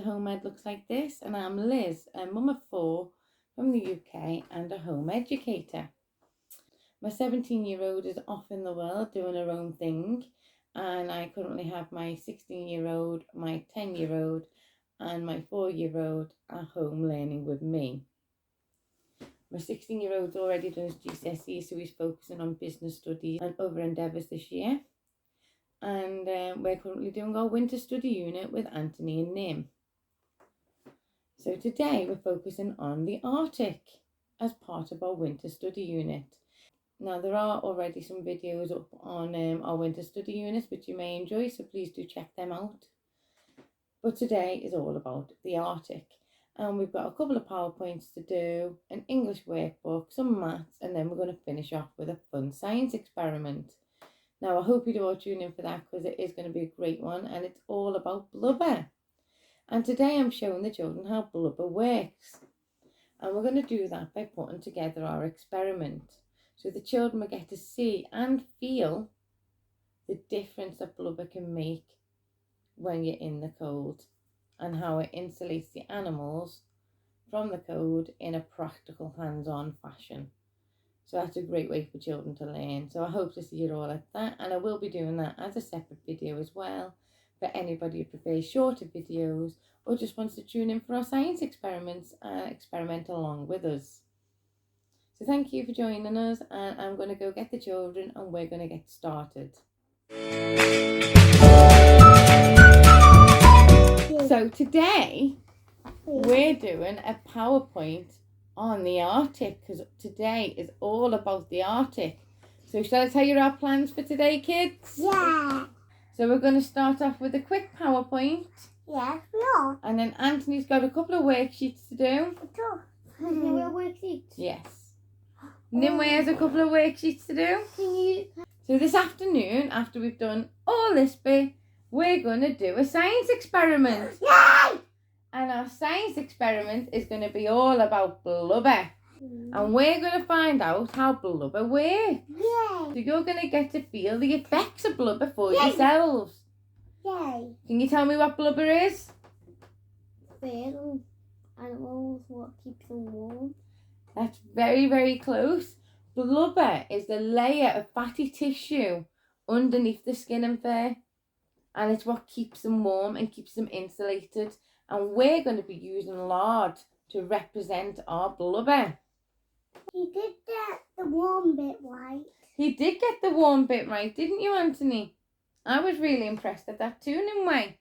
Mr. Homemade looks like this, and I'm Liz, a mum of 4 from the UK and a home educator. My 17-year-old is off in the world doing her own thing, and I currently have my 16-year-old, my 10-year-old and my 4-year-old at home learning with me. My 16-year-old's already done his GCSE, so he's focusing on business studies and other endeavours this year. And we're currently doing our winter study unit with Anthony and Nim. So today we're focusing on the Arctic as part of our winter study unit. Now there are already some videos up on our winter study units which you may enjoy, so please do check them out. But today is all about the Arctic. And we've got a couple of PowerPoints to do, an English workbook, some maths, and then we're going to finish off with a fun science experiment. Now I hope you do all tune in for that, because it is going to be a great one, and it's all about blubber. And today I'm showing the children how blubber works. And we're going to do that by putting together our experiment. So the children will get to see and feel the difference that blubber can make when you're in the cold, and how it insulates the animals from the cold in a practical, hands-on fashion. So that's a great way for children to learn. So I hope to see you all at that, and I will be doing that as a separate video as well for anybody who prefers shorter videos or just wants to tune in for our science experiments and experiment along with us. So thank you for joining us, and I'm going to go get the children and we're going to get started. So today we're doing a PowerPoint on the Arctic, because today is all about the Arctic. So shall I tell you our plans for today, kids? Yeah. So we're going to start off with a quick PowerPoint. Yes, we are. And then Anthony's got a couple of worksheets to do. Worksheets. Yes. Nimue has a couple of worksheets to do. So this afternoon, after we've done all this bit, we're going to do a science experiment. Yay! And our science experiment is going to be all about blubber. And we're going to find out how blubber works. Yay! So you're going to get to feel the effects of blubber for Yay! yourselves. Yay! Can you tell me what blubber is? Feral animals, what keeps them warm. That's very, very close. Blubber is the layer of fatty tissue underneath the skin and fur. And it's what keeps them warm and keeps them insulated. And we're going to be using lard to represent our blubber. He did get the warm bit right. He did get the warm bit right, didn't you, Anthony? I was really impressed at that too, Nimue.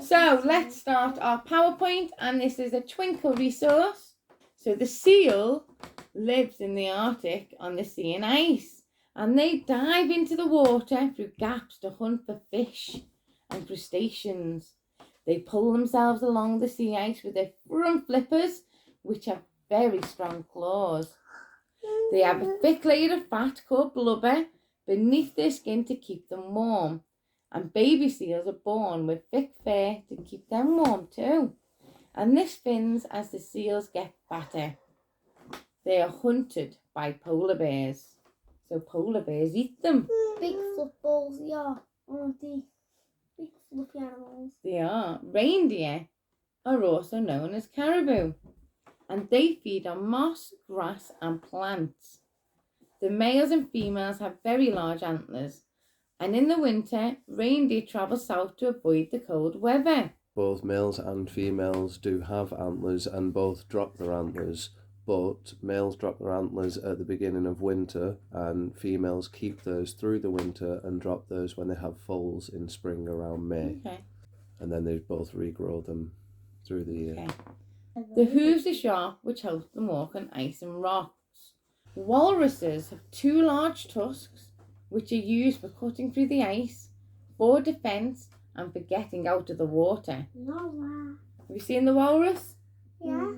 So let's start our PowerPoint, and this is a Twinkle resource. So the seal lives in the Arctic on the sea and ice, and they dive into the water through gaps to hunt for fish and crustaceans. They pull themselves along the sea ice with their front flippers, which have very strong claws. They have a thick layer of fat called blubber beneath their skin to keep them warm. And baby seals are born with thick fur to keep them warm too. And this thins as the seals get fatter. They are hunted by polar bears. So polar bears eat them. Big footballs, yeah. Aren't they? Big fluffy animals. They are. Reindeer are also known as caribou. And they feed on moss, grass and plants. The males and females have very large antlers. And in the winter, reindeer travel south to avoid the cold weather. Both males and females do have antlers, and both drop their antlers, but males drop their antlers at the beginning of winter and females keep theirs through the winter and drop theirs when they have foals in spring around May. Okay. And then they both regrow them through the year. Okay. The hooves are sharp, which helps them walk on ice and rocks. Walruses have 2 large tusks, which are used for cutting through the ice, for defence and for getting out of the water. No. Have you seen the walrus? Yeah.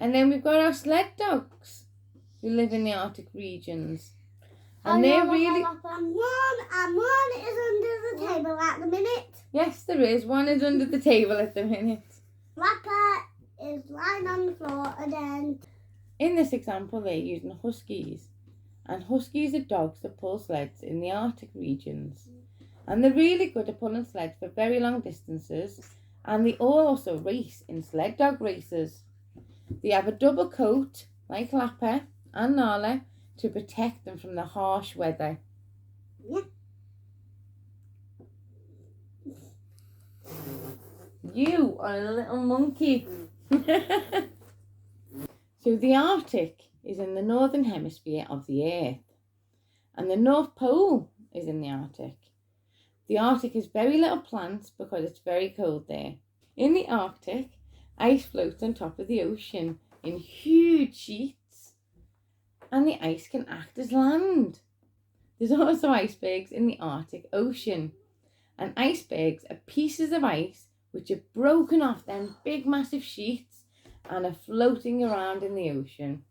And then we've got our sled dogs who live in the Arctic regions. And they're really... And one is under the table at the minute. Yes, there is. One is under the table at the minute. Flapper is lying on the floor, and then... In this example, they're using huskies. And huskies are dogs that pull sleds in the Arctic regions. And they're really good at pulling sleds for very long distances. And they also race in sled dog races. They have a double coat, like Lapper and Nala, to protect them from the harsh weather. Yeah. You are a little monkey. So the Arctic is in the northern hemisphere of the Earth. And the North Pole is in the Arctic. The Arctic has very little plants because it's very cold there. In the Arctic, ice floats on top of the ocean in huge sheets, and the ice can act as land. There's also icebergs in the Arctic Ocean, and icebergs are pieces of ice which are broken off them big massive sheets and are floating around in the ocean.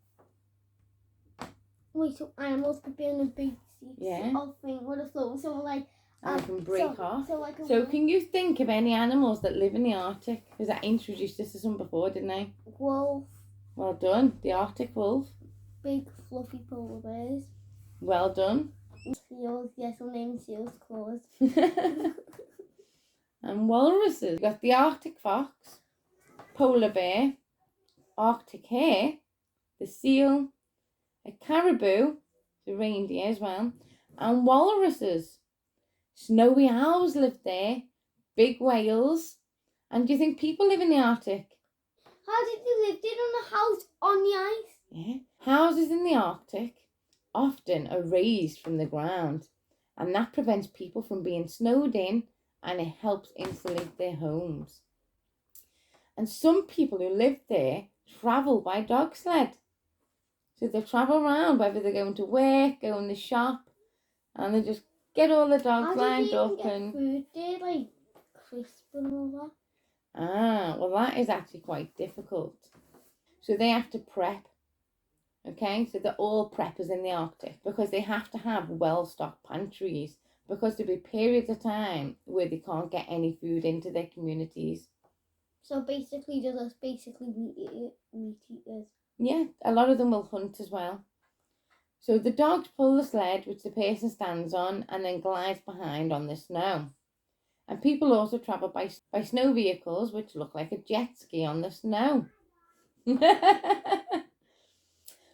Wait, so animals could be on a big seat of thing with a float, so like and can break off. So can you think of any animals that live in the Arctic? Because I introduced this to some before, didn't I? Wolf. Well done. The Arctic wolf. Big fluffy polar bears. Well done. Seals, yes, I'll name seals claws. And walruses. You've got the Arctic fox, polar bear, Arctic hare, the seal, a caribou, the reindeer as well, and walruses. Snowy owls live there, big whales. And do you think people live in the Arctic? How did they live? Did on a house on the ice? Yeah. Houses in the Arctic often are raised from the ground, and that prevents people from being snowed in, and it helps insulate their homes. And some people who live there travel by dog sled. So they travel around, whether they're going to work, going to shop, and they just get all the dogs lined up and food there, like crisp and all that. Well, that is actually quite difficult. So they have to prep. Okay, so they're all preppers in the Arctic because they have to have well-stocked pantries, because there'll be periods of time where they can't get any food into their communities. So basically, they're just basically meat eaters. Yeah, a lot of them will hunt as well. So the dogs pull the sled, which the person stands on, and then glides behind on the snow. And people also travel by snow vehicles, which look like a jet ski on the snow.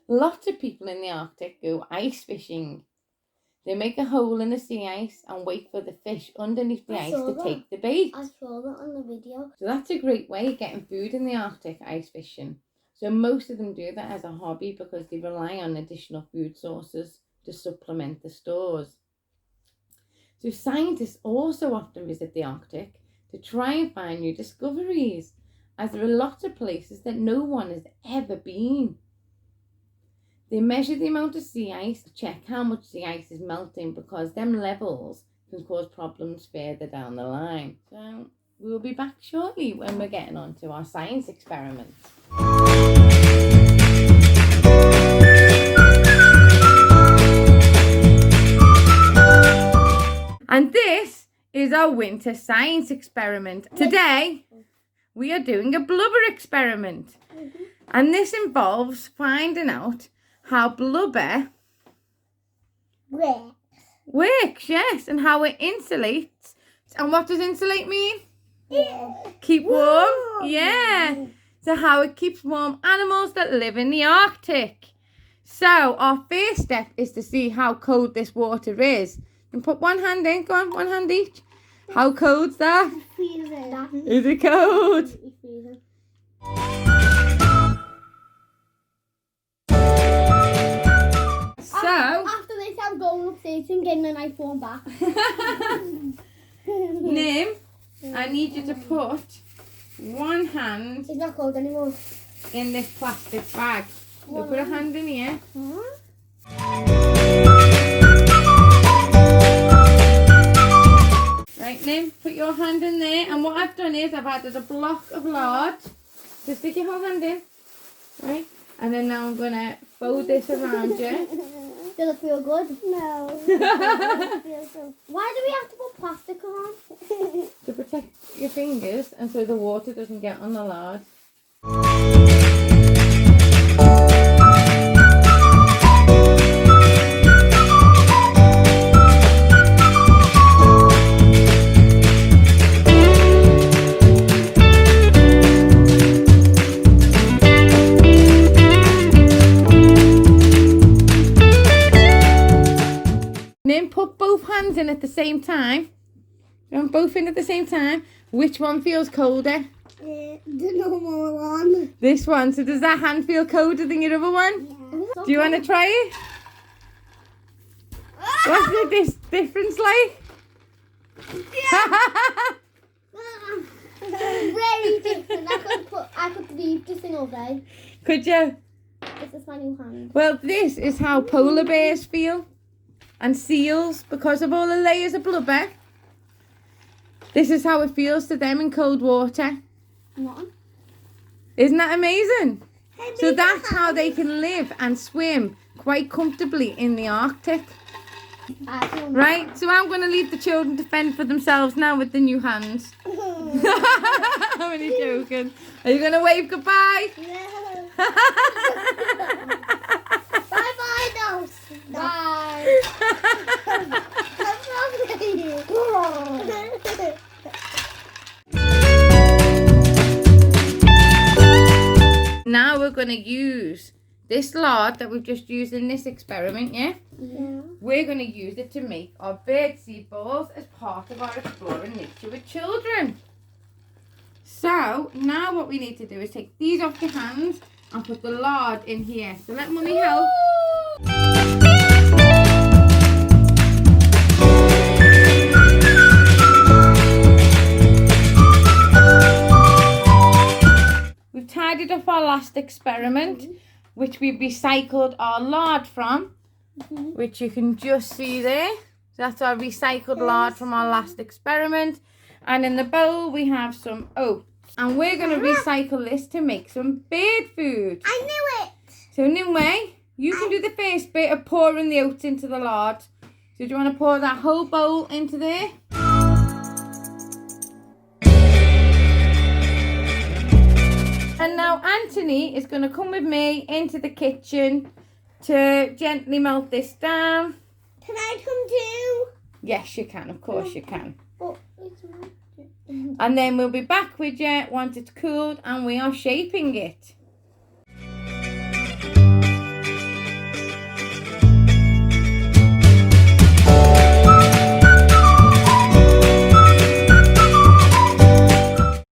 Lots of people in the Arctic go ice fishing. They make a hole in the sea ice and wait for the fish underneath the ice to take the bait. I saw that on the video. So that's a great way of getting food in the Arctic, ice fishing. So most of them do that as a hobby because they rely on additional food sources to supplement the stores. So scientists also often visit the Arctic to try and find new discoveries, as there are lots of places that no one has ever been. They measure the amount of sea ice to check how much sea ice is melting, because them levels can cause problems further down the line. So we'll be back shortly when we're getting on to our science experiment. And this is our winter science experiment. Today we are doing a blubber experiment. And this involves finding out how blubber works, yes, and how it insulates. And what does insulate mean? Keep warm, yeah. So how it keeps warm animals that live in the Arctic. So our first step is to see how cold this water is. And put one hand in, go on, one hand each. How cold's that? Is it cold? So after this, I'm going upstairs and getting a nice warm bath. Nim, I need you to put one hand. It's not cold anymore. In this plastic bag. So put a hand in here. Right, Nim, put your hand in there. And what I've done is I've added a block of lard. So stick your whole hand in. Right? And then now I'm going to fold this around you. Does it feel good? No. Why do we have to put plastic on? To protect your fingers and so the water doesn't get on the lard. same time? You want both in at the same time? Which one feels colder? The normal one. This one. So does that hand feel colder than your other one? Yeah. Do you want to try it? What's the difference like? Very different. I could leave this in all day. Could you? This is my new hand. Well, this is how polar bears feel. And seals, because of all the layers of blubber. This is how it feels to them in cold water. What? Isn't that amazing? Hey, So that's how they can live and swim quite comfortably in the Arctic. Right, so I'm going to leave the children to fend for themselves now with the new hands. I'm only joking. Are you going to wave goodbye? No. Bye-bye now. Bye. Now we're going to use this lard that we've just used in this experiment, yeah? Yeah. We're going to use it to make our birdseed balls as part of our Exploring Nature with Children. So now what we need to do is take these off your hands and put the lard in here. So let Mummy help. We've tidied up our last experiment, which we recycled our lard from, which you can just see there. So that's our recycled lard from our last experiment. And in the bowl we have some oats. And we're going to recycle this to make some bird food. I knew it. So Nimue, you can do the first bit of pouring the oats into the lard. So do you want to pour that whole bowl into there? And now Anthony is going to come with me into the kitchen to gently melt this down. Can I come too? Yes, you can. Of course you can. Oh, it's And then we'll be back with you once it's cooled and we are shaping it.